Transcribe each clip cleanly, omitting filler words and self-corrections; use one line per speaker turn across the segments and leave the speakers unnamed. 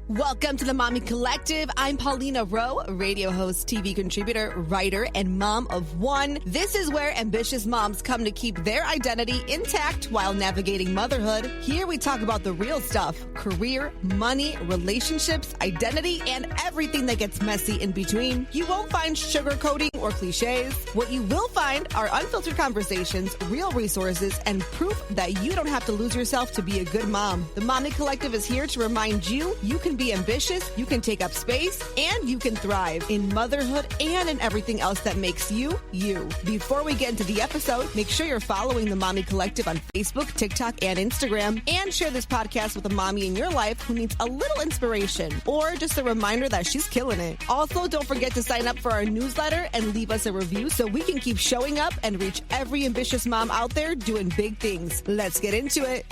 Welcome to the Mommy Collective. I'm Paulina Rowe, radio host, TV contributor, writer, and mom of one. This is where ambitious moms come to keep their identity intact while navigating motherhood. Here we talk about the real stuff: career, money, relationships, identity, and everything that gets messy in between. You won't find sugarcoating or cliches. What you will find are unfiltered conversations, real resources, and proof that you don't have to lose yourself to be a good mom. The Mommy Collective is here to remind you can be ambitious, you can take up space, and you can thrive in motherhood and in everything else that makes you, you. Before we get into the episode, make sure you're following the Mommy Collective on Facebook, TikTok, and Instagram, and share this podcast with a mommy in your life who needs a little inspiration or just a reminder that she's killing it. Also, don't forget to sign up for our newsletter and leave us a review so we can keep showing up and reach every ambitious mom out there doing big things. Let's get into it.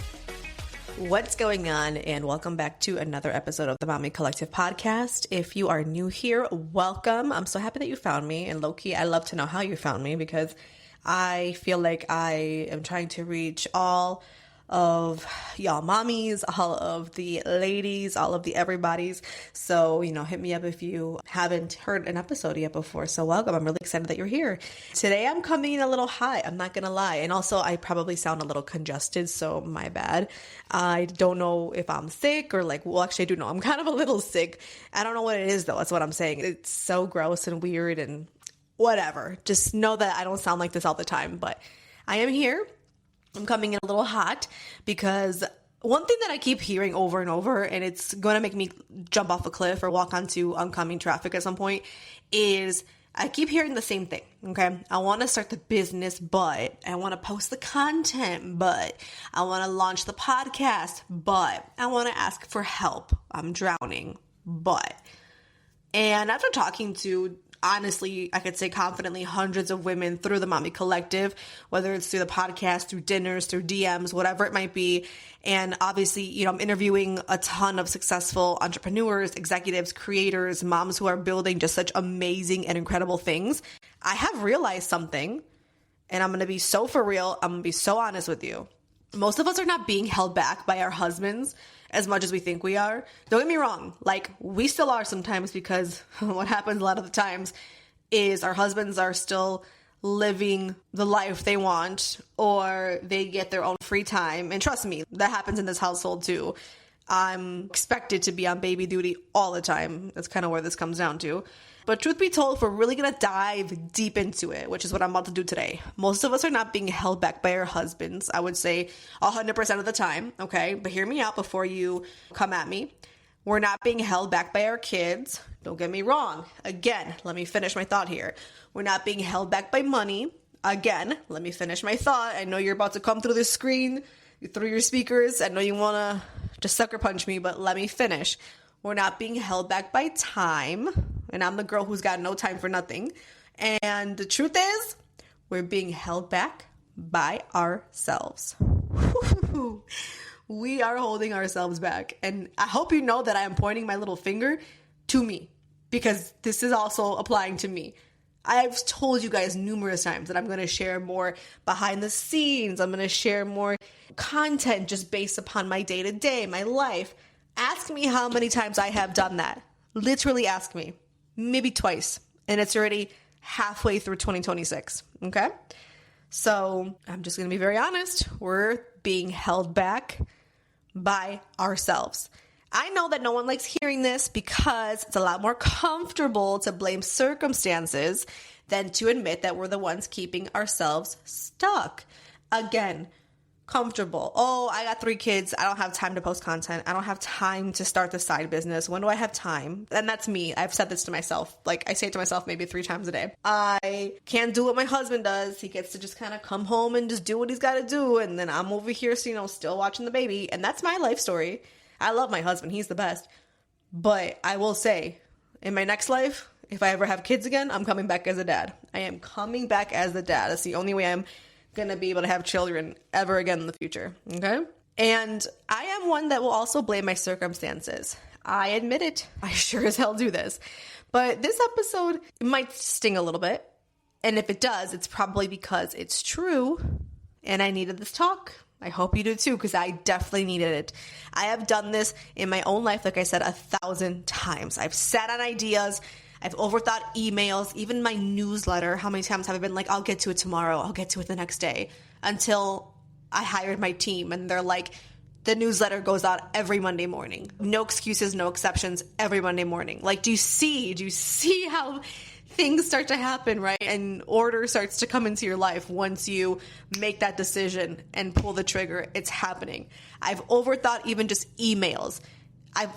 What's going on? And welcome back to another episode of the Mommy Collective podcast. If you are new here, welcome. I'm so happy that you found me. And low-key, I love to know how you found me because I feel like I am trying to reach all of y'all mommies, all of the ladies, all of the everybody's. So, hit me up if you haven't heard an episode yet before. So welcome. I'm really excited that you're here. Today I'm coming in a little high. I'm not going to lie. And also I probably sound a little congested. So my bad. I don't know if I'm sick or actually I do know I'm kind of a little sick. I don't know what it is though. That's what I'm saying. It's so gross and weird and whatever. Just know that I don't sound like this all the time, but I am here. I'm coming in a little hot because one thing that I keep hearing over and over, and it's going to make me jump off a cliff or walk onto oncoming traffic at some point, is I keep hearing the same thing, okay? I want to start the business, but I want to post the content, but I want to launch the podcast, but I want to ask for help. I'm drowning, but. And after talking to, honestly, I could say confidently, hundreds of women through the Mommy Collective, whether it's through the podcast, through dinners, through DMs, whatever it might be. And obviously, I'm interviewing a ton of successful entrepreneurs, executives, creators, moms who are building just such amazing and incredible things. I have realized something, and I'm going to be so for real. I'm going to be so honest with you. Most of us are not being held back by our husbands as much as we think we are. Don't get me wrong. We still are sometimes because what happens a lot of the times is our husbands are still living the life they want or they get their own free time. And trust me, that happens in this household too. I'm expected to be on baby duty all the time. That's kind of where this comes down to. But truth be told, if we're really going to dive deep into it, which is what I'm about to do today, most of us are not being held back by our husbands, I would say 100% of the time, okay? But hear me out before you come at me. We're not being held back by our kids. Don't get me wrong. Again, let me finish my thought here. We're not being held back by money. Again, let me finish my thought. I know you're about to come through the screen, through your speakers. I know you want to just sucker punch me, but let me finish. We're not being held back by time. And I'm the girl who's got no time for nothing. And the truth is, we're being held back by ourselves. We are holding ourselves back. And I hope you know that I am pointing my little finger to me because this is also applying to me. I've told you guys numerous times that I'm going to share more behind the scenes. I'm going to share more content just based upon my day-to-day, my life. Ask me how many times I have done that. Literally ask me. Maybe twice. And it's already halfway through 2026. Okay? So I'm just going to be very honest. We're being held back by ourselves. I know that no one likes hearing this because it's a lot more comfortable to blame circumstances than to admit that we're the ones keeping ourselves stuck. Again, comfortable. Oh, I got 3 kids. I don't have time to post content. I don't have time to start the side business. When do I have time? And that's me. I've said this to myself. I say it to myself maybe 3 times a day. I can't do what my husband does. He gets to just kind of come home and just do what he's got to do. And then I'm over here, still watching the baby. And that's my life story. I love my husband. He's the best. But I will say, in my next life, if I ever have kids again, I'm coming back as a dad. I am coming back as the dad. That's the only way I'm going to be able to have children ever again in the future. Okay? And I am one that will also blame my circumstances. I admit it. I sure as hell do this. But this episode might sting a little bit. And if it does, it's probably because it's true. And I needed this talk. I hope you do too, because I definitely needed it. I have done this in my own life, like I said, 1,000 times. I've sat on ideas. I've overthought emails, even my newsletter. How many times have I been like, I'll get to it tomorrow. I'll get to it the next day, until I hired my team and they're like, the newsletter goes out every Monday morning. No excuses, no exceptions, every Monday morning. Like, do you see how things start to happen, right? And order starts to come into your life once you make that decision and pull the trigger. It's happening. I've overthought even just emails. I'll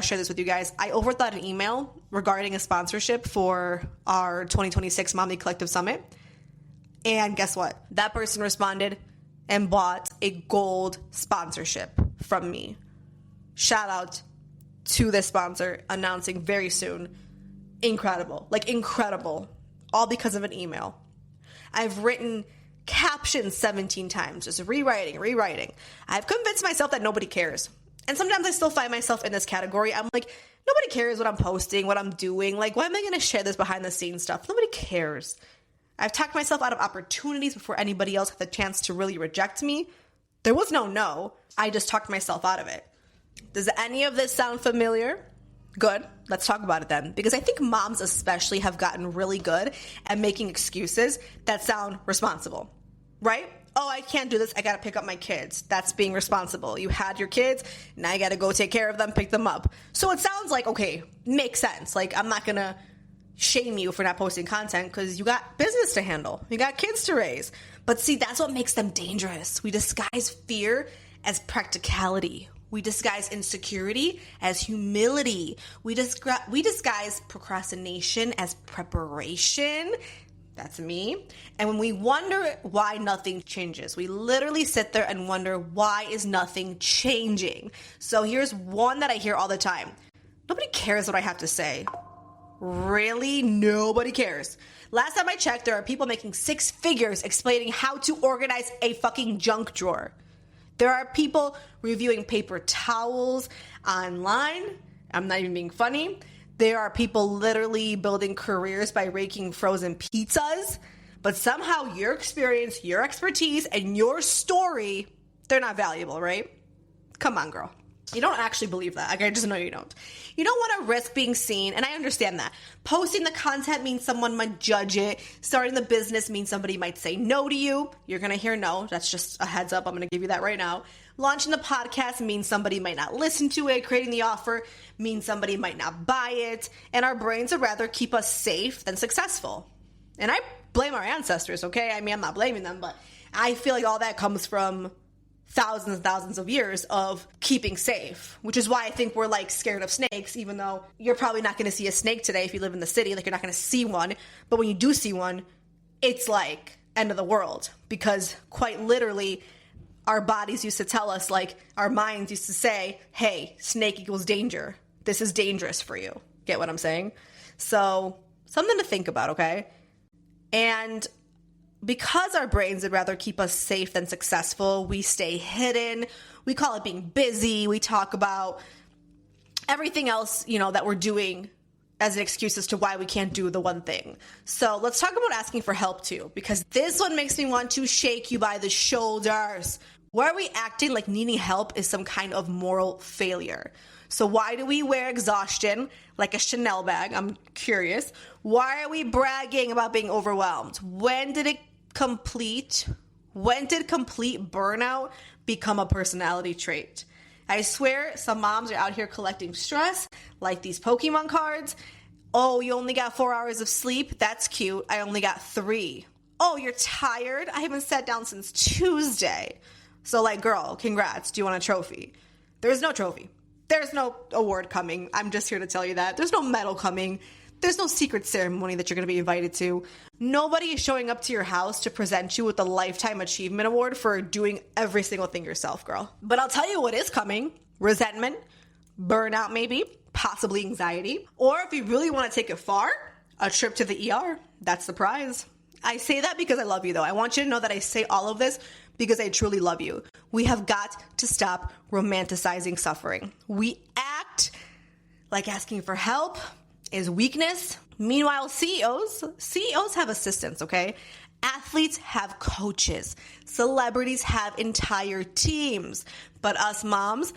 share this with you guys. I overthought an email regarding a sponsorship for our 2026 Mommy Collective Summit. And guess what? That person responded and bought a gold sponsorship from me. Shout out to this sponsor, announcing very soon. Incredible. Like, incredible. All because of an email. I've written captions 17 times, just rewriting. I've convinced myself that nobody cares. And sometimes I still find myself in this category. I'm like, nobody cares what I'm posting, what I'm doing. Like, why am I going to share this behind the scenes stuff? Nobody cares. I've talked myself out of opportunities before anybody else had the chance to really reject me. There was no. I just talked myself out of it. Does any of this sound familiar? Good. Let's talk about it then. Because I think moms especially have gotten really good at making excuses that sound responsible, right? Oh, I can't do this. I got to pick up my kids. That's being responsible. You had your kids. Now you got to go take care of them, pick them up. So it sounds like, okay, makes sense. Like, I'm not going to shame you for not posting content because you got business to handle. You got kids to raise. But see, that's what makes them dangerous. We disguise fear as practicality. We disguise insecurity as humility. We disguise procrastination as preparation. That's me. And when we wonder why nothing changes, we literally sit there and wonder, why is nothing changing? So here's one that I hear all the time. Nobody cares what I have to say. Really? Nobody cares. Last time I checked, there are people making 6 figures explaining how to organize a fucking junk drawer. There are people reviewing paper towels online. I'm not even being funny. There are people literally building careers by raking frozen pizzas. But somehow your experience, your expertise, and your story, they're not valuable, right? Come on, girl. You don't actually believe that. Like, I just know you don't. You don't want to risk being seen, and I understand that. Posting the content means someone might judge it. Starting the business means somebody might say no to you. You're going to hear no. That's just a heads up. I'm going to give you that right now. Launching the podcast means somebody might not listen to it. Creating the offer means somebody might not buy it. And our brains would rather keep us safe than successful. And I blame our ancestors, okay? I mean, I'm not blaming them, but I feel like all that comes from thousands and thousands of years of keeping safe, which is why I think we're like scared of snakes, even though you're probably not going to see a snake today if you live in the city. Like, you're not going to see one. But when you do see one, it's like end of the world, because quite literally our bodies used to tell us, like, our minds used to say, hey, snake equals danger. This is dangerous for you. Get what I'm saying? So something to think about, okay? And because our brains would rather keep us safe than successful, we stay hidden. We call it being busy. We talk about everything else, that we're doing as an excuse as to why we can't do the one thing. So let's talk about asking for help too, because this one makes me want to shake you by the shoulders. Why are we acting like needing help is some kind of moral failure? So why do we wear exhaustion like a Chanel bag? I'm curious. Why are we bragging about being overwhelmed? When did complete burnout become a personality trait? I swear some moms are out here collecting stress like these Pokemon cards. Oh, you only got 4 hours of sleep? That's cute. I only got 3. Oh, you're tired? I haven't sat down since Tuesday. So, like, girl, congrats. Do you want a trophy? There's no trophy. There's no award coming. I'm just here to tell you that. There's no medal coming. There's no secret ceremony that you're going to be invited to. Nobody is showing up to your house to present you with a Lifetime Achievement Award for doing every single thing yourself, girl. But I'll tell you what is coming. Resentment, burnout maybe, possibly anxiety. Or if you really want to take it far, a trip to the ER. That's the prize. I say that because I love you, though. I want you to know that I say all of this because I truly love you. We have got to stop romanticizing suffering. We act like asking for help is weakness. Meanwhile, CEOs have assistants, okay? Athletes have coaches. Celebrities have entire teams. But us moms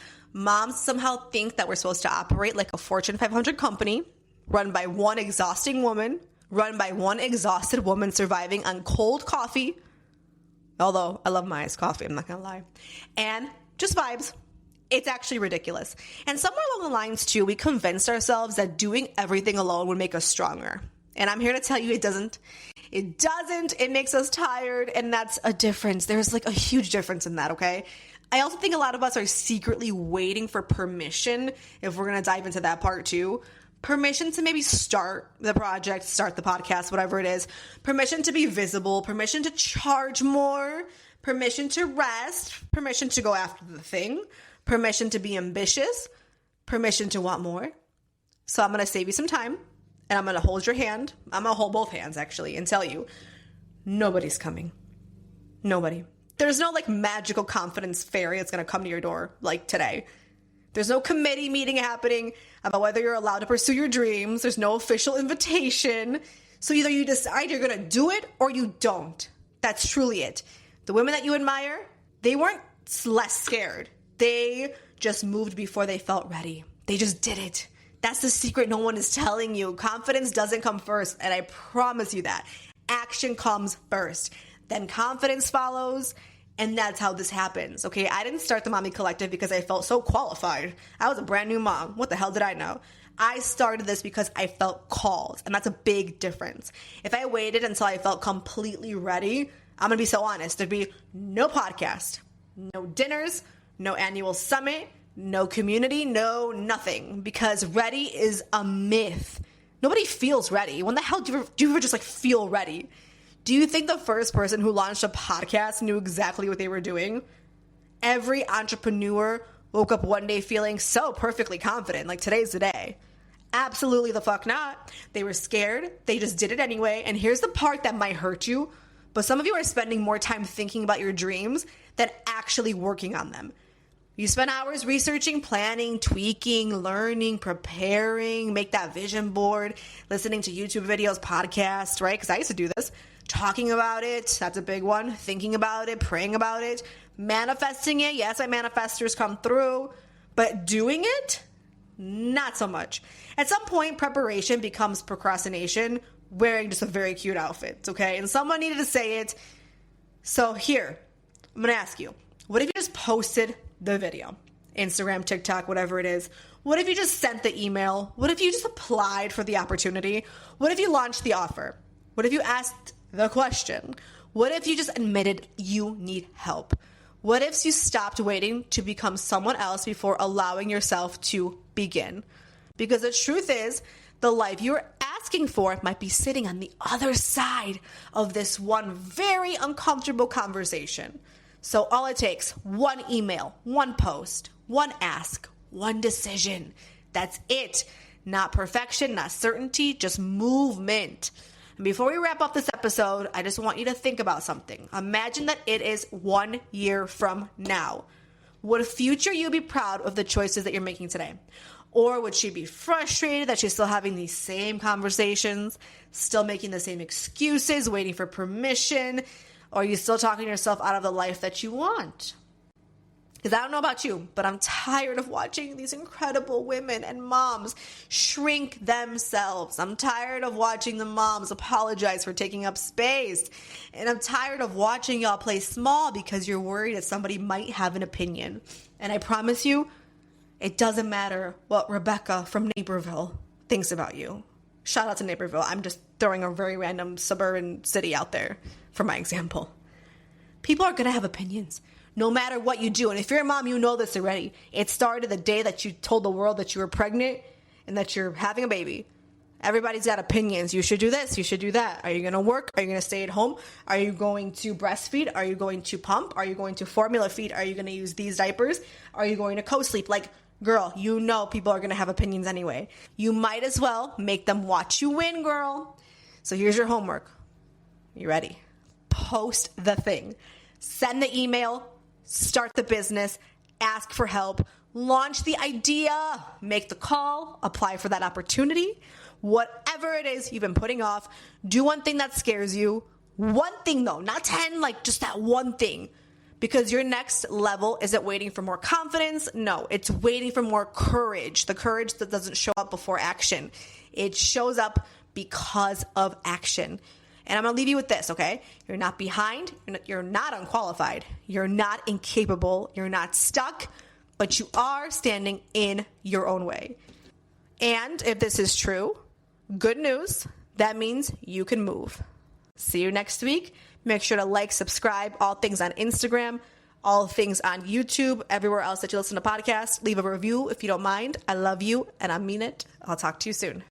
somehow think that we're supposed to operate like a Fortune 500 company run by one exhausting woman, run by one exhausted woman surviving on cold coffee. Although I love my iced coffee, I'm not going to lie. And just vibes. It's actually ridiculous. And somewhere along the lines too, we convinced ourselves that doing everything alone would make us stronger. And I'm here to tell you it doesn't. It doesn't. It makes us tired. And that's a difference. There's like a huge difference in that, okay? I also think a lot of us are secretly waiting for permission, if we're going to dive into that part too. Permission to maybe start the project, start the podcast, whatever it is. Permission to be visible. Permission to charge more. Permission to rest. Permission to go after the thing. Permission to be ambitious. Permission to want more. So I'm going to save you some time. And I'm going to hold your hand. I'm going to hold both hands, actually, and tell you, nobody's coming. Nobody. There's no, like, magical confidence fairy that's going to come to your door, like, today. There's no committee meeting happening about whether you're allowed to pursue your dreams. There's no official invitation. So either you decide you're going to do it or you don't. That's truly it. The women that you admire, they weren't less scared. They just moved before they felt ready. They just did it. That's the secret no one is telling you. Confidence doesn't come first, and I promise you that. Action comes first. Then confidence follows, and that's how this happens, okay? I didn't start the Mommy Collective because I felt so qualified. I was a brand new mom. What the hell did I know? I started this because I felt called, and that's a big difference. If I waited until I felt completely ready, I'm going to be so honest. There'd be no podcast, no dinners, no annual summit, no community, no nothing, because ready is a myth. Nobody feels ready. When the hell do you ever just like feel ready? Do you think the first person who launched a podcast knew exactly what they were doing? Every entrepreneur woke up one day feeling so perfectly confident, like today's the day. Absolutely the fuck not. They were scared. They just did it anyway. And here's the part that might hurt you, but some of you are spending more time thinking about your dreams than actually working on them. You spend hours researching, planning, tweaking, learning, preparing, make that vision board, listening to YouTube videos, podcasts, right? Because I used to do this. Talking about it, that's a big one. Thinking about it, praying about it, manifesting it. Yes, my manifestors come through, but doing it, not so much. At some point, preparation becomes procrastination, wearing just a very cute outfit, okay? And someone needed to say it. So here, I'm going to ask you, what if you just posted the video? Instagram, TikTok, whatever it is. What if you just sent the email? What if you just applied for the opportunity? What if you launched the offer? What if you asked the question? What if you just admitted you need help? What if you stopped waiting to become someone else before allowing yourself to begin? Because the truth is, the life you're asking for might be sitting on the other side of this one very uncomfortable conversation. So all it takes, one email, one post, one ask, one decision. That's it. Not perfection, not certainty, just movement. And before we wrap up this episode, I just want you to think about something. Imagine that it is 1 year from now. Would future you be proud of the choices that you're making today? Or would she be frustrated that she's still having these same conversations, still making the same excuses, waiting for permission? Or are you still talking yourself out of the life that you want? Because I don't know about you, but I'm tired of watching these incredible women and moms shrink themselves. I'm tired of watching the moms apologize for taking up space. And I'm tired of watching y'all play small because you're worried that somebody might have an opinion. And I promise you, it doesn't matter what Rebecca from Naperville thinks about you. Shout out to Naperville. I'm just throwing a very random suburban city out there for my example. People are going to have opinions no matter what you do. And if you're a mom, you know this already. It started the day that you told the world that you were pregnant and that you're having a baby. Everybody's got opinions. You should do this. You should do that. Are you going to work? Are you going to stay at home? Are you going to breastfeed? Are you going to pump? Are you going to formula feed? Are you going to use these diapers? Are you going to co-sleep? Like, girl, you know people are going to have opinions anyway. You might as well make them watch you win, girl. So here's your homework. You ready? Post the thing. Send the email. Start the business. Ask for help. Launch the idea. Make the call. Apply for that opportunity. Whatever it is you've been putting off, do one thing that scares you. One thing though, not 10, like just that one thing. Because your next level isn't waiting for more confidence. No, it's waiting for more courage. The courage that doesn't show up before action. It shows up because of action. And I'm going to leave you with this, okay? You're not behind. You're not unqualified. You're not incapable. You're not stuck. But you are standing in your own way. And if this is true, good news. That means you can move. See you next week. Make sure to like, subscribe, all things on Instagram, all things on YouTube, everywhere else that you listen to podcasts. Leave a review if you don't mind. I love you and I mean it. I'll talk to you soon.